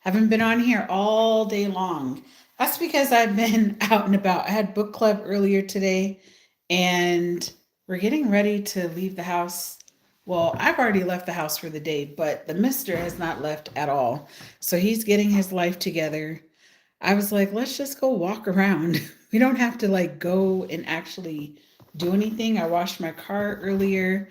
Haven't been on here all day long. That's because I've been out and about. I had book club earlier today, and we're getting ready to leave the house. Well, I've already left the house for the day, but the mister has not left at all. So he's getting his life together. I was like, let's just go walk around. We don't have to like go and actually do anything. I washed my car earlier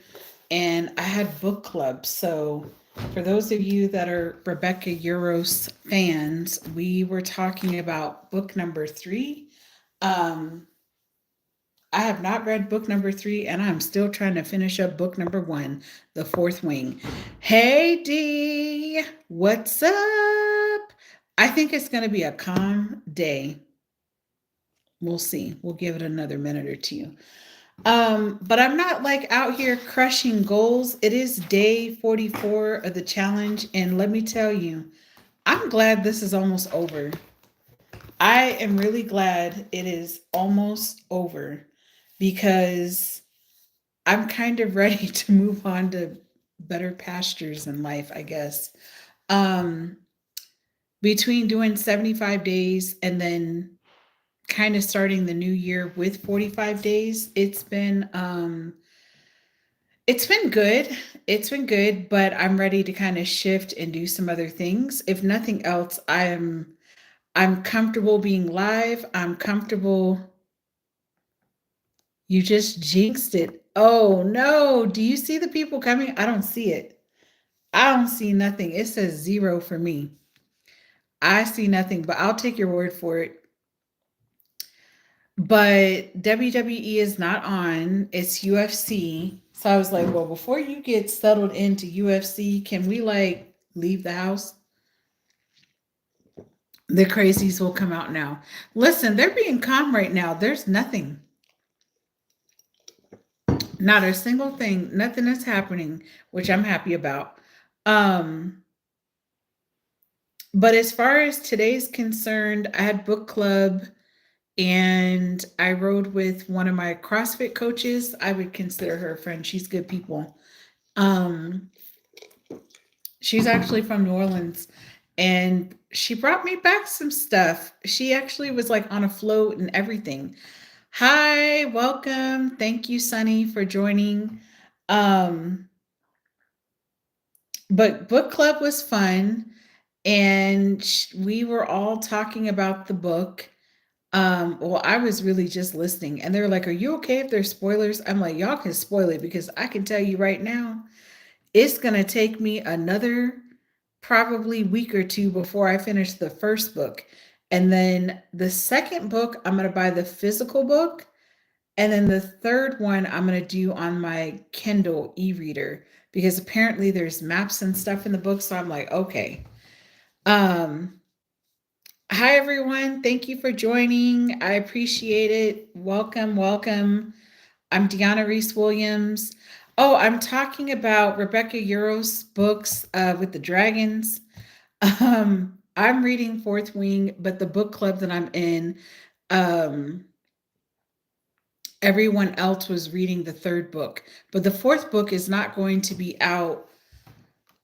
and I had book club. So for those of you that are Rebecca Euros fans, we were talking about book number 3. Um, I have not read book number 3, and I'm still trying to finish up book number 1, The Fourth Wing. Hey D, what's up? I think it's going to be a calm day. We'll see. We'll give it another minute or two. But I'm not like out here crushing goals. It is day 44 of the challenge, and let me tell you, I'm glad this is almost over. I am really glad it is almost over because I'm kind of ready to move on to better pastures in life, I guess. Um, Between doing 75 days and then kind of starting the new year with 45 days, it's been good. It's been good, but I'm ready to kind of shift and do some other things. If nothing else, I'm comfortable being live. I'm comfortable. You just jinxed it. Oh no. Do you see the people coming? I don't see it. I don't see nothing. It says 0 for me. I see nothing, but I'll take your word for it. But WWE is not on. It's UFC. So I was like, well, before you get settled into UFC, can we like leave the house? The crazies will come out now. Listen, they're being calm right now. There's nothing. Not a single thing. Nothing is happening, which I'm happy about. Um, but as far as today's concerned, I had book club and I rode with one of my CrossFit coaches. I would consider her a friend. She's good people. Um, she's actually from New Orleans and she brought me back some stuff. She actually was like on a float and everything. Hi, welcome. Thank you, Sunny, for joining. Um, but book club was fun and we were all talking about the book. Well, I was really just listening, and they were like, "Are you okay if there's spoilers?" I'm like, "Y'all can spoil it because I can tell you right now, it's gonna take me another probably week or two before I finish the first book, and then the second book I'm gonna buy the physical book, and then the third one I'm gonna do on my Kindle e-reader because apparently there's maps and stuff in the book. So I'm like, okay." Um, Hi, everyone. Thank you for joining. I appreciate it. Welcome, welcome. I'm Diona Reese Williams. Oh, I'm talking about Rebecca Euros' books with the dragons. I'm reading Fourth Wing, but the book club that I'm in, um, everyone else was reading the third book. But the fourth book is not going to be out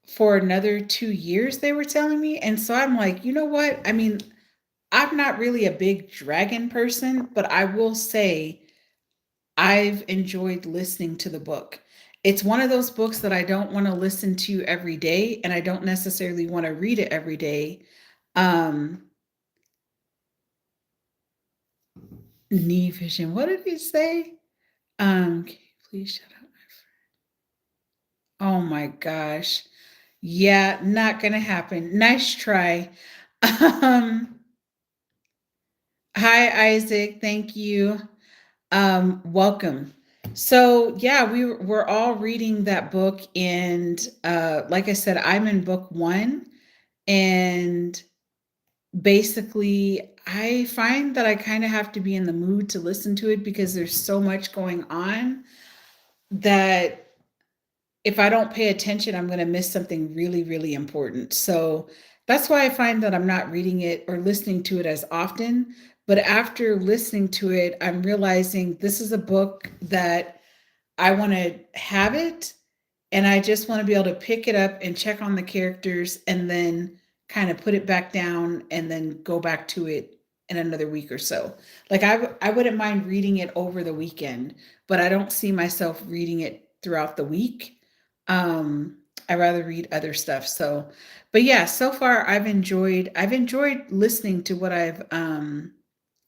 for another 2 years, they were telling me. And so I'm like, you know what? I mean, I'm not really a big dragon person, but I will say I've enjoyed listening to the book. It's one of those books that I don't want to listen to every day, and I don't necessarily want to read it every day. Um, Knee vision. What did he say? Can you please shut up, my friend? Oh my gosh. Yeah, not gonna happen. Nice try. Um, Hi Isaac, thank you. Welcome. So yeah, we're all reading that book, and like I said, I'm in book 1, and basically I find that I kind of have to be in the mood to listen to it because there's so much going on that if I don't pay attention, I'm going to miss something really, really important. So that's why I find that I'm not reading it or listening to it as often. But after listening to it, I'm realizing this is a book that I want to have it. And I just want to be able to pick it up and check on the characters and then kind of put it back down and then go back to it in another week or so. Like I wouldn't mind reading it over the weekend, but I don't see myself reading it throughout the week. I rather read other stuff. So, but yeah, so far I've enjoyed listening to what I've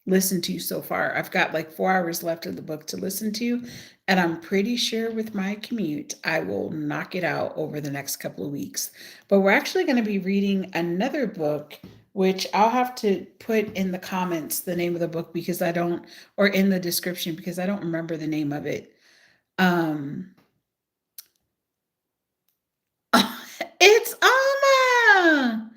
listened to so far. I've got like 4 hours left of the book to listen to, and I'm pretty sure with my commute, I will knock it out over the next couple of weeks. But we're actually going to be reading another book, which I'll have to put in the comments the name of the book because I don't, or in the description because I don't remember the name of it. Um, it's Alma.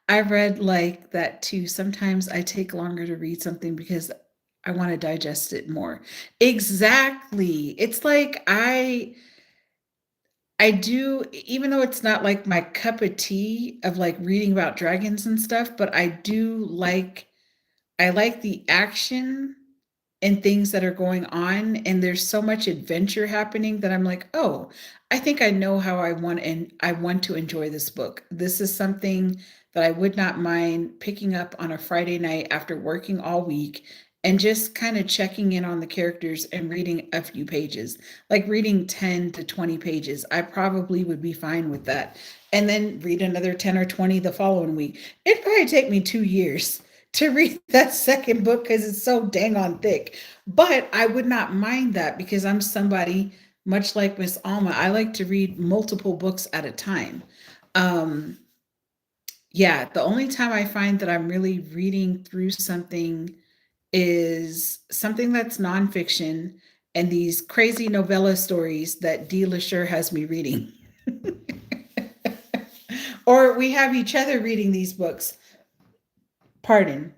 I read like that too. Sometimes I take longer to read something because I want to digest it more. Exactly. It's like I do, even though it's not like my cup of tea of like reading about dragons and stuff, but I like the action and things that are going on, and there's so much adventure happening that I'm like, "Oh, I think I know how I want to enjoy this book. This is something that I would not mind picking up on a Friday night after working all week and just kind of checking in on the characters and reading a few pages. Like reading 10 to 20 pages. I probably would be fine with that. And then read another 10 or 20 the following week. It'd probably take me 2 years to read that second book because it's so dang on thick. But I would not mind that because I'm somebody much like Miss Alma. I like to read multiple books at a time. Um, yeah, the only time I find that I'm really reading through something is something that's nonfiction and these crazy novella stories that Dee LaSure has me reading. Or we have each other reading these books. Pardon.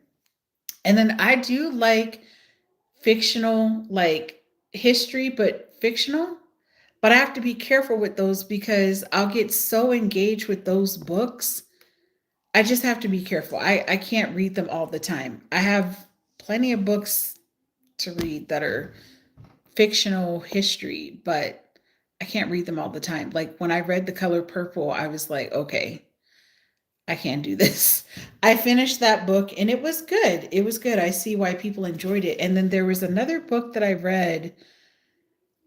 And then I do like fictional, like history, but fictional. But I have to be careful with those because I'll get so engaged with those books. I just have to be careful. I can't read them all the time. I have plenty of books to read that are fictional history, but I can't read them all the time. Like when I read The Color Purple, I was like, okay, I can't do this. I finished that book and it was good. It was good. I see why people enjoyed it. And then there was another book that I read.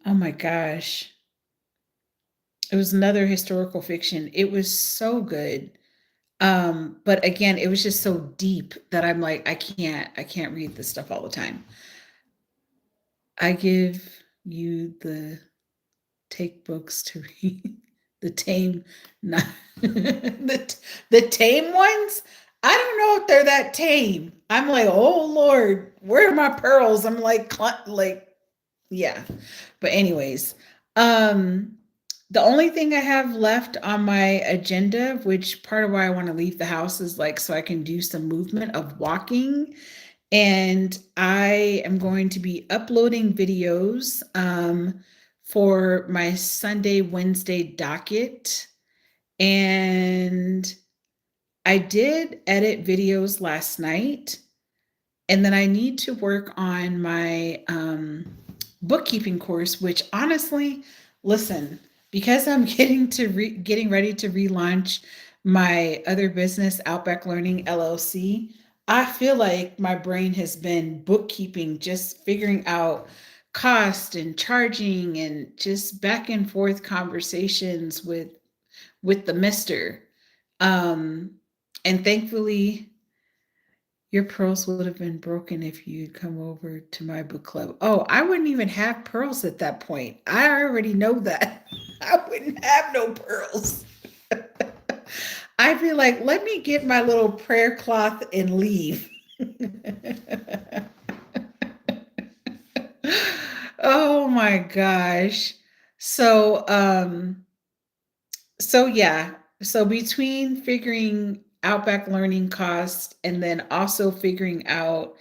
Oh my gosh. It was another historical fiction. It was so good. But again, it was just so deep that I'm like, I can't read this stuff all the time. I give you the take books to read. The tame, not the tame ones. I don't know if they're that tame. I'm like, oh Lord, where are my pearls? I'm like, yeah. But anyways, um, the only thing I have left on my agenda, which part of why I want to leave the house is like so I can do some movement of walking, and I am going to be uploading videos for my Sunday, Wednesday docket. And I did edit videos last night. And then I need to work on my bookkeeping course, which honestly, listen, because I'm getting ready to relaunch my other business, Outback Learning LLC. I feel like my brain has been bookkeeping, just figuring out cost and charging and just back and forth conversations with the mister. Um, and thankfully, your pearls would have been broken if you'd come over to my book club. Oh, I wouldn't even have pearls at that point. I already know that. I wouldn't have no pearls. I'd be like, let me get my little prayer cloth and leave. Oh my gosh. So, so yeah. So between figuring Outback Learning cost and then also figuring out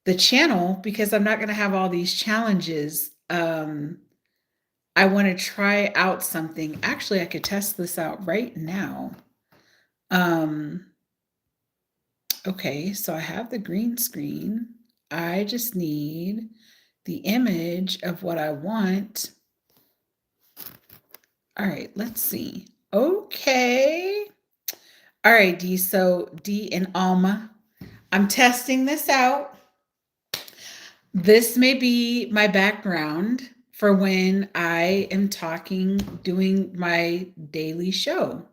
the channel because I'm not going to have all these challenges. I want to try out something. Actually, I could test this out right now. Um, okay, so I have the green screen. I just need the image of what I want. All right, let's see. Okay. All right, D. So, D and Alma, I'm testing this out. This may be my background for when I am talking, doing my daily show.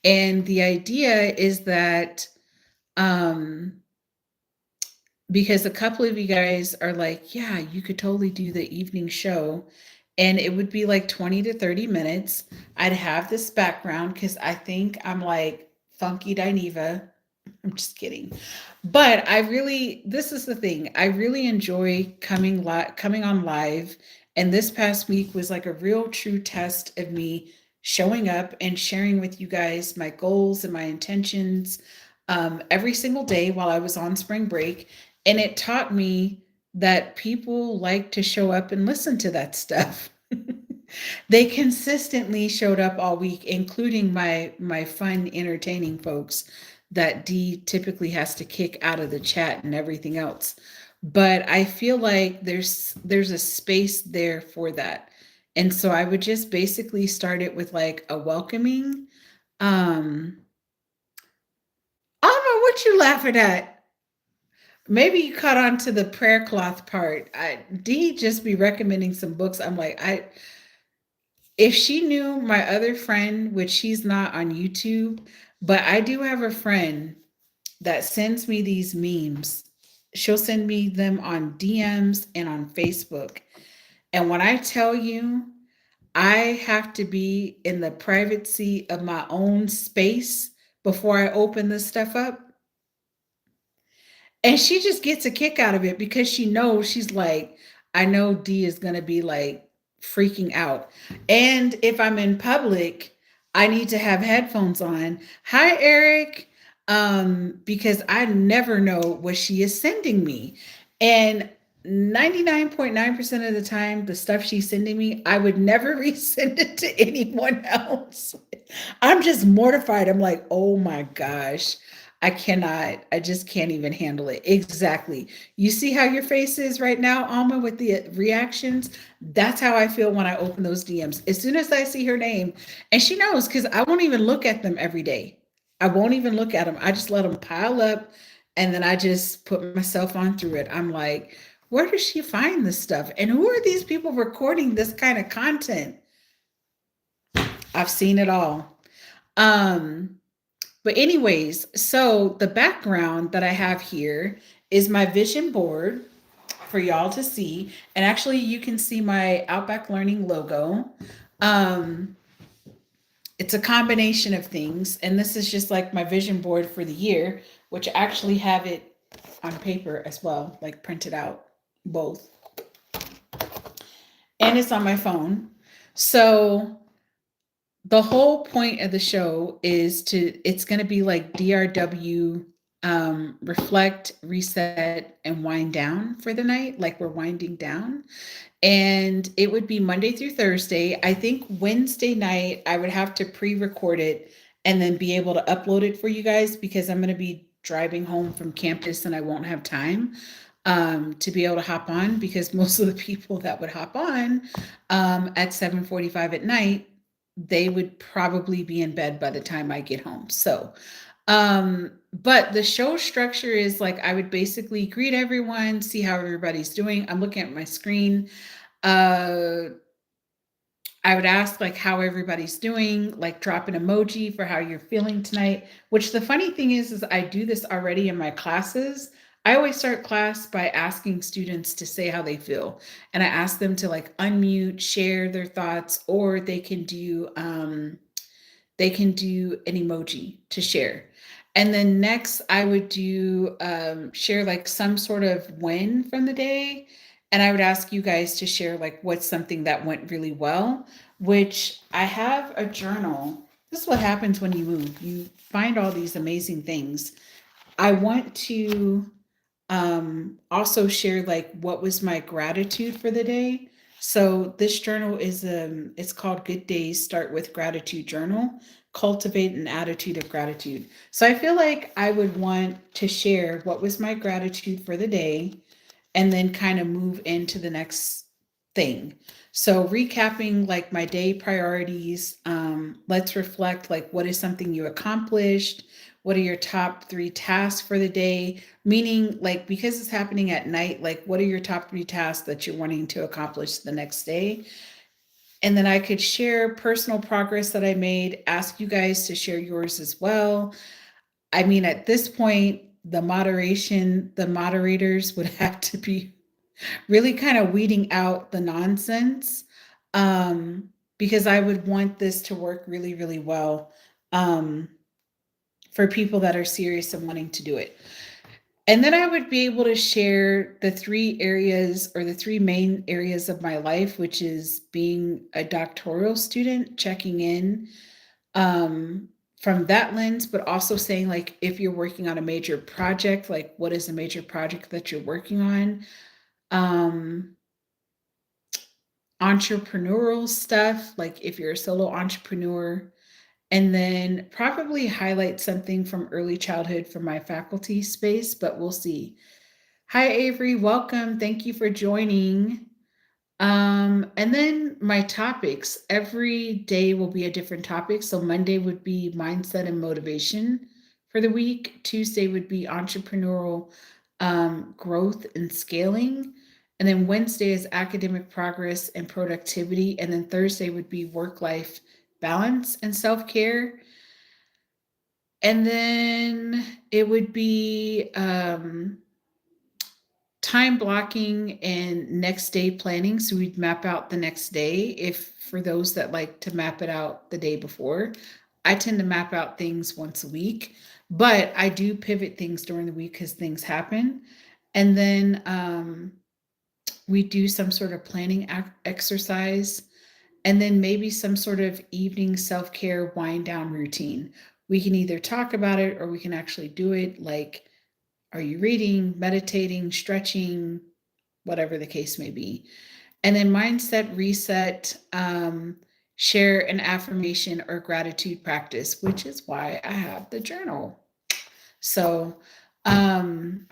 And the idea is that um, because a couple of you guys are like, yeah, you could totally do the evening show. And it would be like 20 to 30 minutes. I'd have this background because I think I'm like Funky Dineva. I'm just kidding. But I really, this is the thing. I really enjoy coming on live. And this past week was like a real true test of me showing up and sharing with you guys my goals and my intentions every single day while I was on spring break. And it taught me that people like to show up and listen to that stuff. They consistently showed up all week, including my fun, entertaining folks that D typically has to kick out of the chat and everything else. But I feel like there's a space there for that. And so I would just basically start it with like a welcoming. I don't know what you laughing at. Maybe you caught on to the prayer cloth part. D just be recommending some books. I'm like, if she knew my other friend, which she's not on YouTube, but I do have a friend that sends me these memes. She'll send me them on DMs and on Facebook. And when I tell you, I have to be in the privacy of my own space before I open this stuff up. And she just gets a kick out of it because she knows she's like, I know D is going to be like freaking out. And if I'm in public, I need to have headphones on. Hi, Eric. Because I never know what she is sending me. And 99.9% of the time, the stuff she's sending me, I would never resend it to anyone else. I'm just mortified. I'm like, oh my gosh. I cannot, I just can't even handle it. Exactly. You see how your face is right now, Alma, with the reactions? That's how I feel when I open those DMs. As soon as I see her name, and she knows because I won't even look at them every day. I won't even look at them. I just let them pile up and then I just put myself on through it. I'm like, where does she find this stuff? And who are these people recording this kind of content? I've seen it all. Um, But anyways, so the background that I have here is my vision board for y'all to see. And actually you can see my Outback Learning logo. Um, it's a combination of things. And this is just like my vision board for the year, which I actually have it on paper as well, like printed out, both. And it's on my phone. So the whole point of the show is it's going to be like DRW, reflect, reset, and wind down for the night, like we're winding down. And it would be Monday through Thursday. I think Wednesday night I would have to pre-record it and then be able to upload it for you guys because I'm going to be driving home from campus and I won't have time to be able to hop on, because most of the people that would hop on at 7:45 at night, they would probably be in bed by the time I get home. So, but the show structure is like I would basically greet everyone, see how everybody's doing. I'm looking at my screen. Uh, I would ask like how everybody's doing, like drop an emoji for how you're feeling tonight, which the funny thing is I do this already in my classes. I always start class by asking students to say how they feel. And I ask them to like unmute, share their thoughts, or they can do an emoji to share. And then next I would do share like some sort of win from the day. And I would ask you guys to share like what's something that went really well, which I have a journal. This is what happens when you move. You find all these amazing things. I want to also share like what was my gratitude for the day. So this journal is it's called Good Days Start with Gratitude Journal. Cultivate an attitude of gratitude. So I feel like I would want to share what was my gratitude for the day and then kind of move into the next thing. So recapping like my day priorities, let's reflect like what is something you accomplished, what are your top 3 tasks for the day, meaning like because it's happening at night, like what are your top 3 tasks that you're wanting to accomplish the next day. And then I could share personal progress that I made, ask you guys to share yours as well. I mean, at this point, the moderators would have to be really kind of weeding out the nonsense, um, because I would want this to work really, really well, um, for people that are serious and wanting to do it. And then I would be able to share the 3 areas or the 3 main areas of my life, which is being a doctoral student, checking in, um, from that lens, but also saying like if you're working on a major project, like what is a major project that you're working on? Um, entrepreneurial stuff, like if you're a solo entrepreneur, and then probably highlight something from early childhood from my faculty space, but we'll see. Hi, Avery. Welcome. Thank you for joining. And then my topics. Every day will be a different topic. So Monday would be mindset and motivation for the week. Tuesday would be entrepreneurial growth and scaling. And then Wednesday is academic progress and productivity. And then Thursday would be work life balance and self care. And then it would be time blocking and next day planning. So we'd map out the next day. If for those that like to map it out the day before, I tend to map out things once a week, but I do pivot things during the week because things happen. And then we do some sort of planning exercise, and then maybe some sort of evening self care wind down routine. We can either talk about it or we can actually do it. Like, are you reading, meditating, stretching, whatever the case may be? And then mindset reset, share an affirmation or gratitude practice, which is why I have the journal. So, and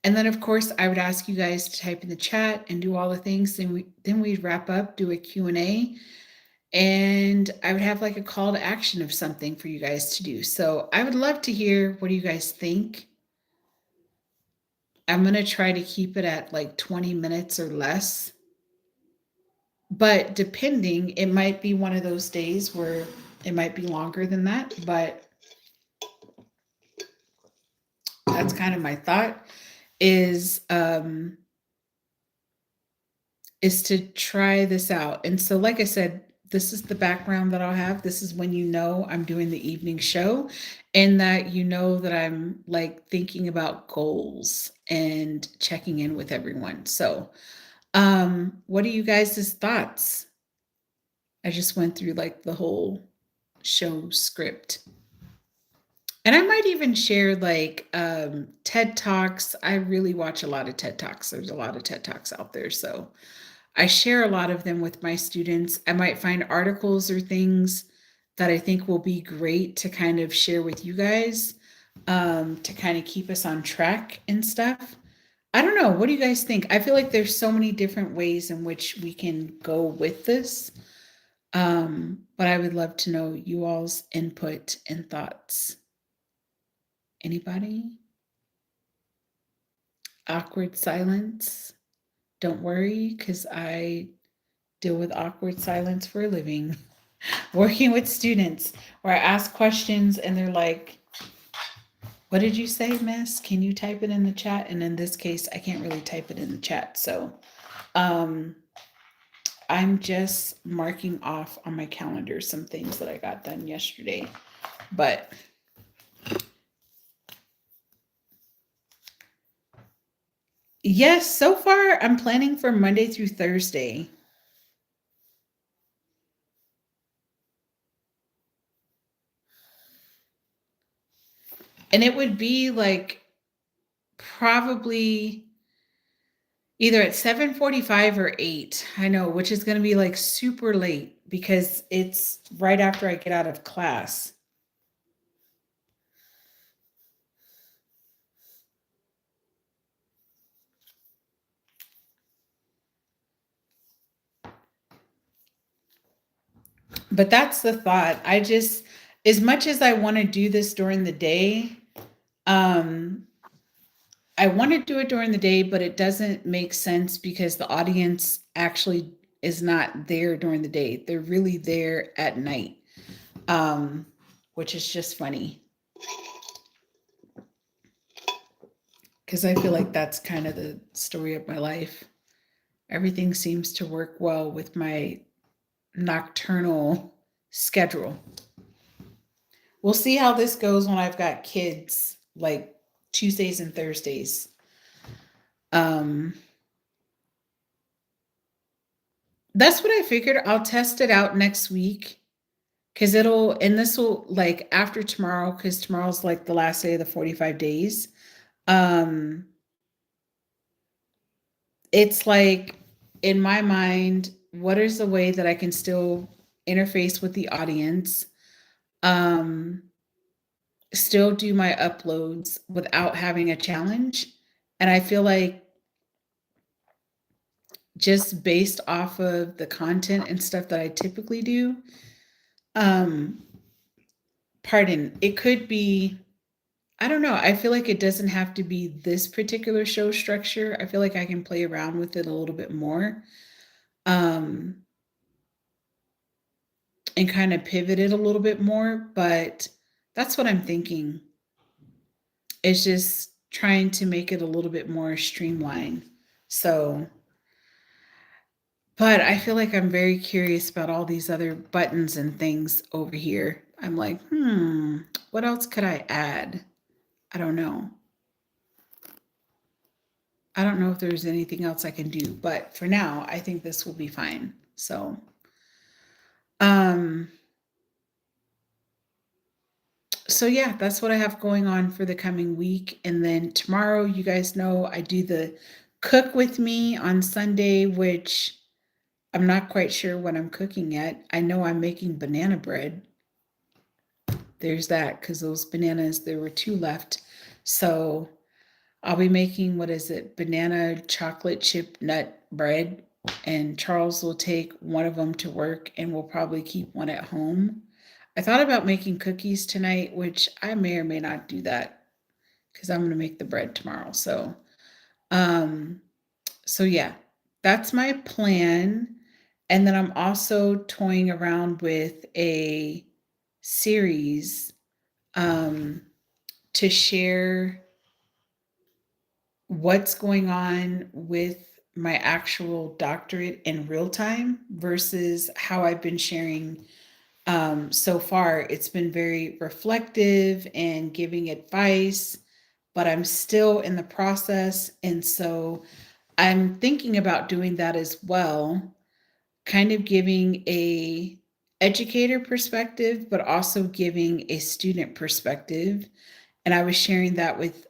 then of course I would ask you guys to type in the chat and do all the things. Then we'd wrap up, do a Q&A, and I would have like a call to action of something for you guys to do. So I would love to hear, what do you guys think? I'm going to try to keep it at like 20 minutes or less. But depending, it might be one of those days where it might be longer than that, but that's kind of my thought is to try this out. And so like I said, this is the background that I'll have. This is when you know I'm doing the evening show, and that you know that I'm like thinking about goals and checking in with everyone. So what are you guys' thoughts? I just went through like the whole show script. And I might even share like TED Talks. I really watch a lot of TED Talks. There's a lot of TED Talks out there. So I share a lot of them with my students. I might find articles or things that I think will be great to kind of share with you guys, to kind of keep us on track and stuff. I don't know. What do you guys think? I feel like there's so many different ways in which we can go with this. But I would love to know you all's input and thoughts. Anybody? Awkward silence. Don't worry, because I deal with awkward silence for a living. Working with students where I ask questions and they're like, what did you say, miss? Can you type it in the chat? And in this case, I can't really type it in the chat. So I'm just marking off on my calendar some things that I got done yesterday. But yes, so far I'm planning for Monday through Thursday. And it would be like probably either at 7:45 or 8. I know, which is going to be like super late because it's right after I get out of class. But that's the thought. I just, as much as I want to do this during the day, um, I want to do it during the day, but it doesn't make sense because the audience actually is not there during the day. They're really there at night, um, which is just funny because I feel like that's kind of the story of my life. Everything seems to work well with my nocturnal schedule. We'll see how this goes when I've got kids, like Tuesdays and Thursdays. Um, that's what I figured. I'll test it out next week because and this will like after tomorrow, because tomorrow's like the last day of the 45 days. Um, it's like in my mind, what is the way that I can still interface with the audience? Um, Still do my uploads without having a challenge. And I feel like just based off of the content and stuff that I typically do, um, pardon, it could be, I don't know. I feel like it doesn't have to be this particular show structure. I feel like I can play around with it a little bit more, um, and kind of pivot it a little bit more. But that's what I'm thinking. It's just trying to make it a little bit more streamlined. So, but I feel like I'm very curious about all these other buttons and things over here. I'm like, what else could I add? I don't know. I don't know if there's anything else I can do, but for now, I think this will be fine. So, um, so yeah, that's what I have going on for the coming week. And then tomorrow, you guys know I do the cook with me on Sunday, which I'm not quite sure what I'm cooking yet. I know I'm making banana bread. There's that because those bananas, there were two left. So I'll be making, what is it, banana chocolate chip nut bread. And Charles will take one of them to work and we'll probably keep one at home. I thought about making cookies tonight, which I may or may not do that because I'm going to make the bread tomorrow. Um, so yeah, that's my plan. And then I'm also toying around with a series, um, to share what's going on with my actual doctorate in real time versus how I've been sharing, so far. It's been very reflective and giving advice, but I'm still in the process. And so I'm thinking about doing that as well, kind of giving a educator perspective, but also giving a student perspective. And I was sharing that with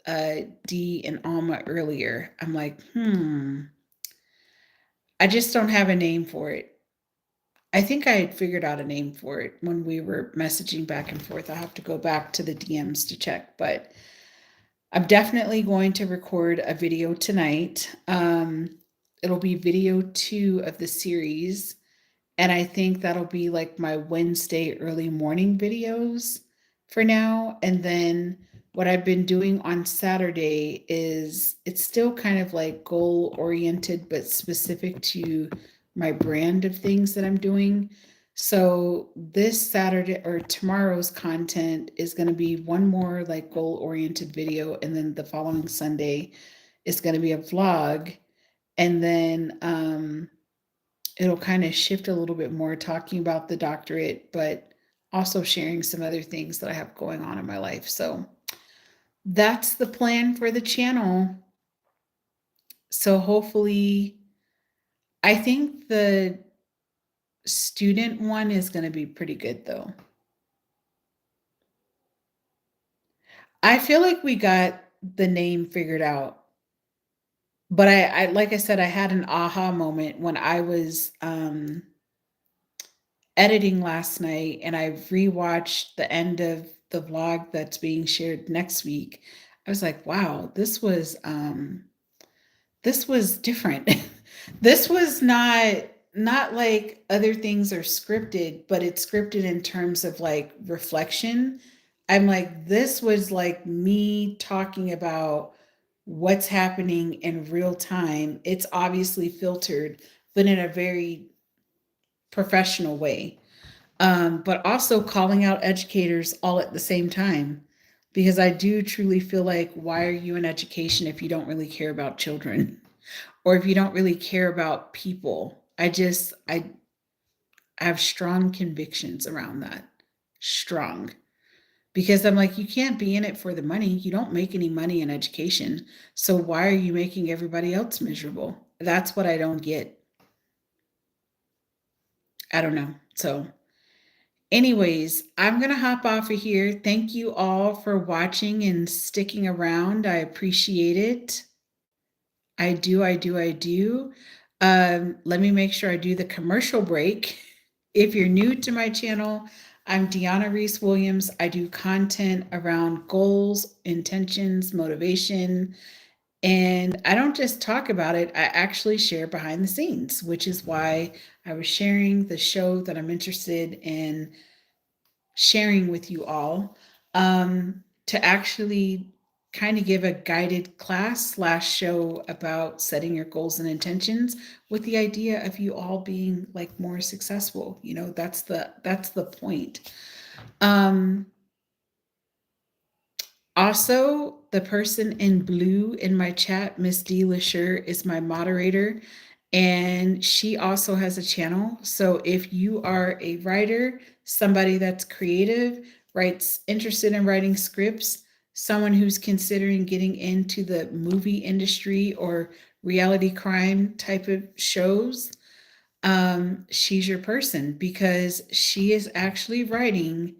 Dee and Alma earlier. I'm like, I just don't have a name for it. I think I had figured out a name for it when we were messaging back and forth. I have to go back to the DMs to check, but I'm definitely going to record a video tonight. It'll be video 2 of the series. And I think that'll be like my Wednesday early morning videos for now. And then what I've been doing on Saturday is it's still kind of like goal oriented, but specific to my brand of things that I'm doing. So this Saturday or tomorrow's content is going to be one more like goal oriented video. And then the following Sunday is going to be a vlog. And then, it'll kind of shift a little bit more talking about the doctorate, but also sharing some other things that I have going on in my life. So that's the plan for the channel. So hopefully, I think the student one is going to be pretty good though. I feel like we got the name figured out. But I like I said, I had an aha moment when I was editing last night and I rewatched the end of the vlog that's being shared next week. I was like, wow, this was different. This was not like other things are scripted, but it's scripted in terms of like reflection. I'm like, this was like me talking about what's happening in real time. It's obviously filtered, but in a very professional way. But also calling out educators all at the same time. Because I do truly feel like, why are you in education if you don't really care about children? Or if you don't really care about people? I have strong convictions around that. Strong. Because I'm like, you can't be in it for the money. You don't make any money in education. So why are you making everybody else miserable? That's what I don't get. I don't know. So, anyways, I'm going to hop off of here. Thank you all for watching and sticking around. I appreciate it. I do, I do, I do. Let me make sure I do the commercial break. If you're new to my channel, I'm Diona Reese Williams. I do content around goals, intentions, motivation, and I don't just talk about it, I actually share behind the scenes, which is why I was sharing the show that I'm interested in sharing with you all, to actually kind of give a guided class slash show about setting your goals and intentions with the idea of you all being like more successful. You know, that's the point. Um, Also, the person in blue in my chat, Miss D. Lashur, is my moderator, and she also has a channel. So if you are a writer, somebody that's creative, writes interested in writing scripts, someone who's considering getting into the movie industry or reality crime type of shows, she's your person because she is actually doing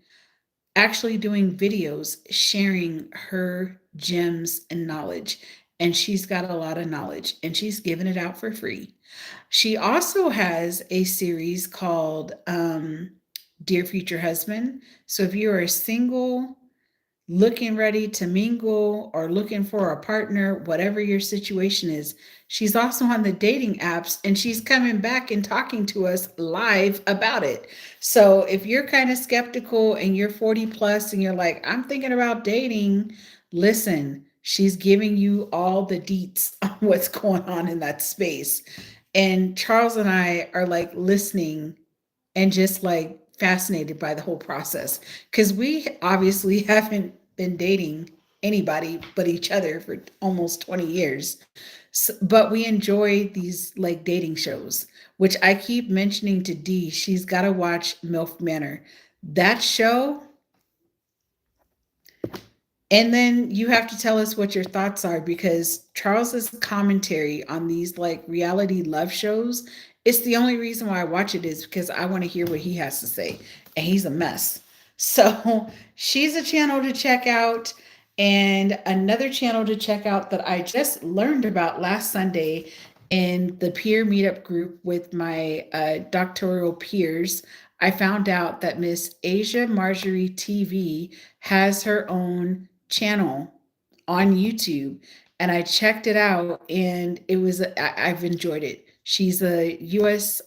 videos sharing her gems and knowledge. And she's got a lot of knowledge and she's giving it out for free. She also has a series called Dear Future Husband. So if you are single, looking ready to mingle or looking for a partner, whatever your situation is. She's also on the dating apps and she's coming back and talking to us live about it. So if you're kind of skeptical and you're 40 plus and you're like, I'm thinking about dating, listen, she's giving you all the deets on what's going on in that space. And Charles and I are like listening and just like fascinated by the whole process because we obviously haven't been dating anybody but each other for almost 20 years. So, but we enjoy these like dating shows, which I keep mentioning to Dee. She's got to watch MILF Manor. That show, and then you have to tell us what your thoughts are because Charles's commentary on these like reality love shows, it's the only reason why I watch it is because I want to hear what he has to say. And he's a mess. So she's a channel to check out. And another channel to check out that I just learned about last Sunday in the peer meetup group with my doctoral peers. I found out that Miss Asia Marjorie TV has her own channel on YouTube, and I checked it out and I've enjoyed it. She's a US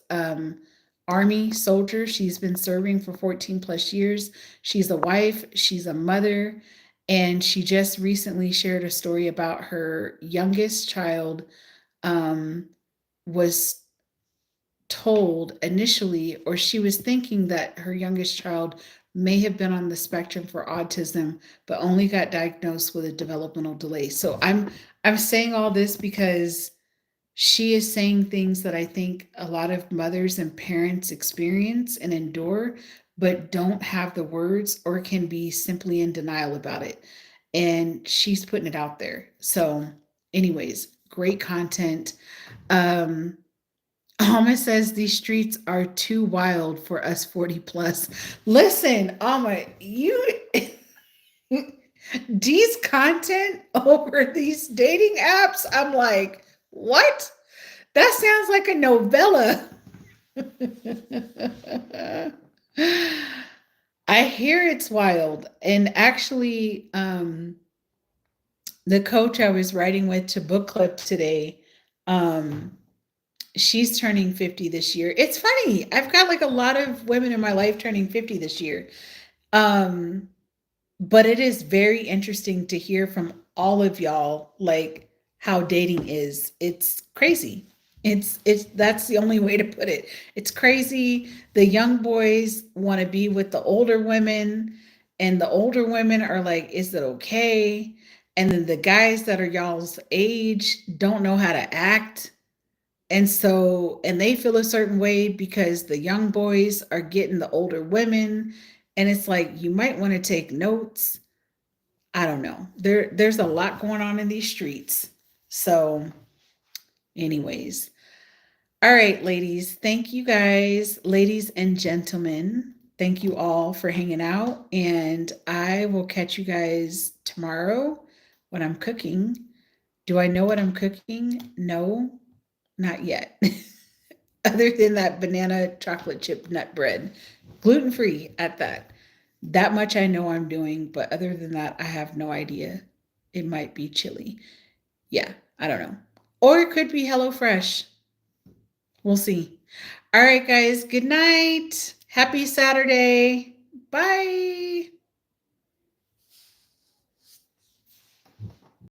Army soldier. She's been serving for 14 plus years. She's a wife, she's a mother, and she just recently shared a story about her youngest child um, was told initially, or she was thinking that her youngest child may have been on the spectrum for autism, but only got diagnosed with a developmental delay. So I'm saying all this because she is saying things that I think a lot of mothers and parents experience and endure, but don't have the words or can be simply in denial about it. And she's putting it out there. So, anyways, great content. Um, Alma says these streets are too wild for us 40 plus. Listen, Alma, you D's content over these dating apps, I'm like, what? That sounds like a novella. I hear it's wild. And actually, the coach I was writing with to book club today, um, She's turning 50 this year. It's funny. I've got like a lot of women in my life turning 50 this year. Um, but it is very interesting to hear from all of y'all like how dating is. It's crazy. It's that's the only way to put it. It's crazy. The young boys want to be with the older women, and the older women are like, is it okay? And then the guys that are y'all's age don't know how to act. And so, and they feel a certain way because the young boys are getting the older women. And it's like, you might want to take notes. I don't know. There's a lot going on in these streets. So, anyways. All right, ladies. Thank you guys, ladies and gentlemen. Thank you all for hanging out. And I will catch you guys tomorrow when I'm cooking. Do I know what I'm cooking? No, not yet. Other than that banana chocolate chip nut bread, gluten free at that. That much I know I'm doing, but other than that, I have no idea. It might be chili. Yeah, I don't know. Or it could be HelloFresh. We'll see. All right, guys, good night. Happy Saturday. Bye.